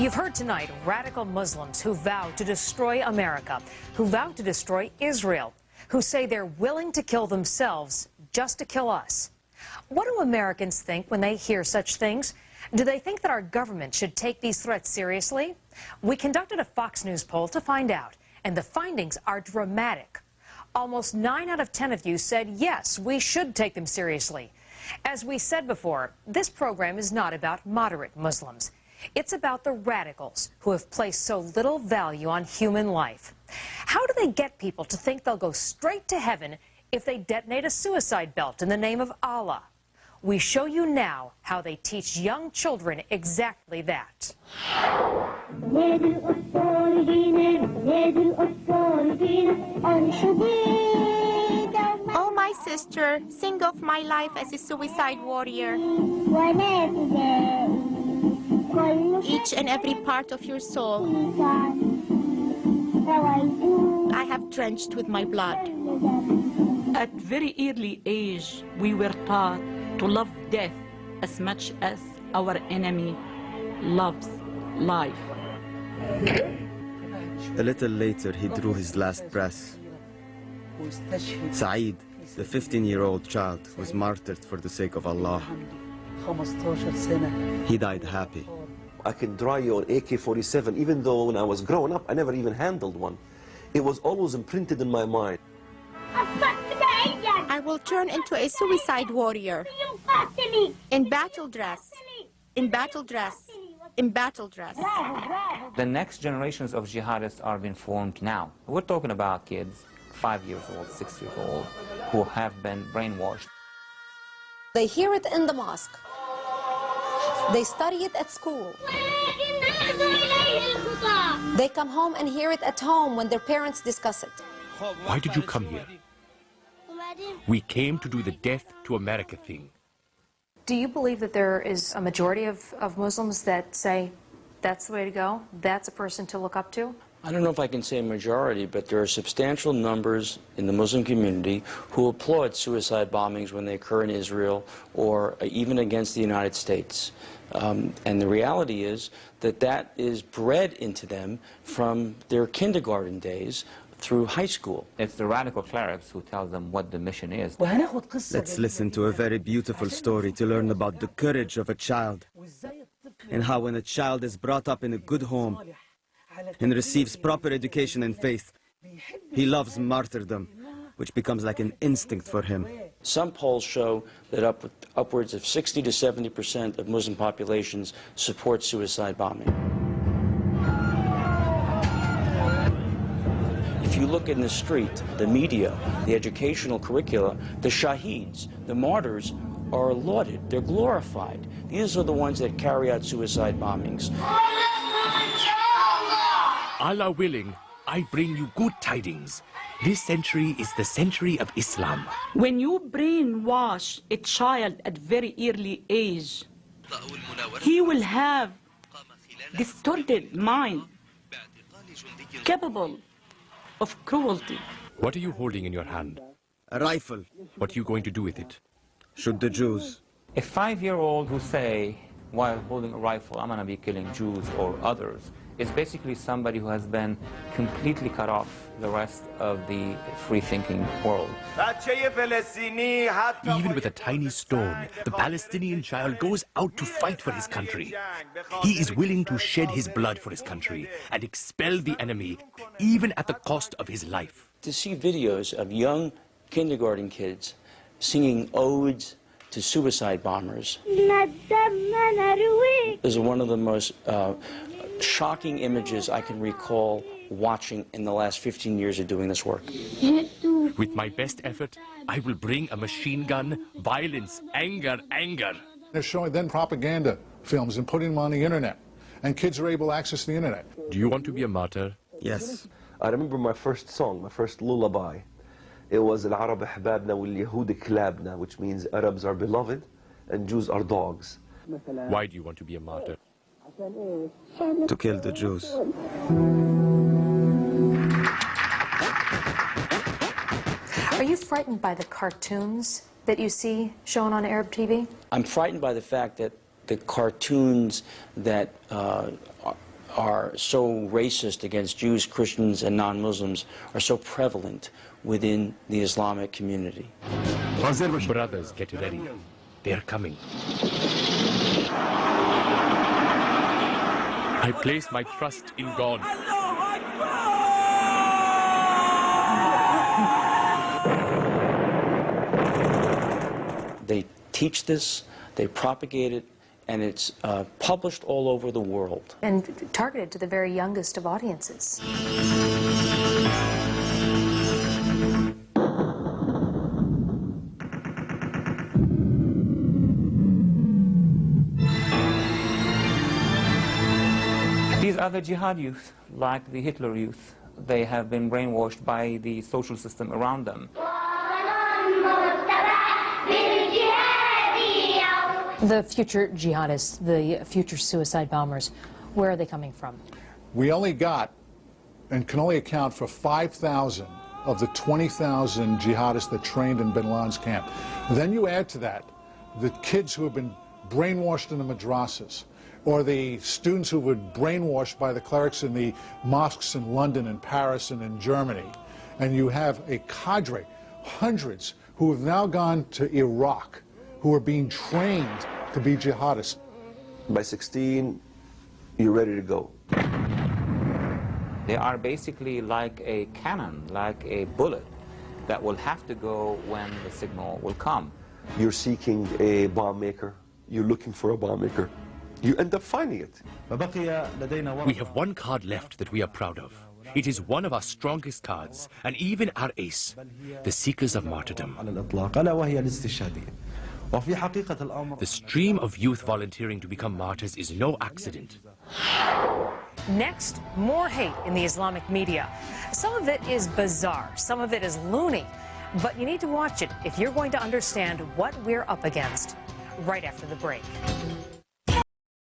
You've heard tonight radical Muslims who vow to destroy America, who vow to destroy Israel, who say they're willing to kill themselves just to kill us. What do Americans think when they hear such things? Do they think that our government should take these threats seriously? We conducted a Fox News poll to find out, and the findings are dramatic. Almost 9 out of 10 of you said yes, we should take them seriously. As we said before, this program is not about moderate Muslims. It's about the radicals who have placed so little value on human life. How do they get people to think they'll go straight to heaven if they detonate a suicide belt in the name of Allah? We show you now how they teach young children exactly that. Oh, my sister, sing of my life as a suicide warrior. Each and every part of your soul I have drenched with my blood. At very early age, we were taught to love death as much as our enemy loves life. A little later, he drew his last breath. Saeed, the 15-year-old child, was martyred for the sake of Allah. He died happy. I can draw you an AK-47, even though when I was growing up, I never even handled one. It was always imprinted in my mind. I will turn into a suicide warrior. In battle dress. In battle dress. In battle dress. The next generations of jihadists are being formed now. We're talking about kids, 5 years old, 6 years old, who have been brainwashed. They hear it in the mosque. They study it at school. They come home and hear it at home when their parents discuss it. Why did you come here? We came to do the death to America thing. Do you believe that there is a majority of Muslims that say that's the way to go? That's a person to look up to? I don't know if I can say a majority, but there are substantial numbers in the Muslim community who applaud suicide bombings when they occur in Israel or even against the United States. And the reality is that that is bred into them from their kindergarten days through high school. It's the radical clerics who tell them what the mission is. Let's listen to a very beautiful story to learn about the courage of a child and how when a child is brought up in a good home and receives proper education and faith, he loves martyrdom, which becomes like an instinct for him. Some polls show that upwards of 60 to 70% of Muslim populations support suicide bombing. If you look in the street, the media, the educational curricula, the shaheeds, the martyrs are lauded, they're glorified. These are the ones that carry out suicide bombings. Allah willing, I bring you good tidings. This century is the century of Islam. When you brainwash a child at very early age, he will have distorted mind, capable of cruelty. What are you holding in your hand? A rifle. What are you going to do with it? Shoot the Jews. A 5-year-old who say, while holding a rifle, I'm going to be killing Jews or others, is basically somebody who has been completely cut off the rest of the free-thinking world. Even with a tiny stone, the Palestinian child goes out to fight for his country. He is willing to shed his blood for his country and expel the enemy, even at the cost of his life. To see videos of young kindergarten kids singing odes to suicide bombers is one of the most shocking images I can recall watching in the last 15 years of doing this work. With my best effort, I will bring a machine gun, violence, anger. They're showing then propaganda films and putting them on the internet, and kids are able to access the internet. Do you want to be a martyr? Yes. I remember my first song, my first lullaby. It was Al-Arab Ahbabna wal-Yahud Klabna, which means Arabs are beloved and Jews are dogs. Why do you want to be a martyr? To kill the Jews. Are you frightened by the cartoons that you see shown on Arab TV? I'm frightened by the fact that the cartoons that are so racist against Jews, Christians, and non-Muslims are so prevalent within the Islamic community. Brothers, get ready. They're coming. I place my trust in God. They teach this, they propagate it, and it's published all over the world. And targeted to the very youngest of audiences. These are the jihad youth, like the Hitler youth. They have been brainwashed by the social system around them. The future jihadists, the future suicide bombers, where are they coming from? We only got and can only account for 5,000 of the 20,000 jihadists that trained in bin Laden's camp. Then you add to that the kids who have been brainwashed in the madrasas, or the students who were brainwashed by the clerics in the mosques in London and Paris and in Germany. And you have a cadre, hundreds, who have now gone to Iraq, who are being trained to be jihadists. By 16, you're ready to go. They are basically like a cannon, like a bullet that will have to go when the signal will come. You're seeking a bomb maker. You're looking for a bomb maker. You end up finding it. We have one card left that we are proud of. It is one of our strongest cards, and even our ace, the Seekers of Martyrdom. The stream of youth volunteering to become martyrs is no accident. Next, more hate in the Islamic media. Some of it is bizarre, some of it is loony, but you need to watch it if you're going to understand what we're up against. Right after the break.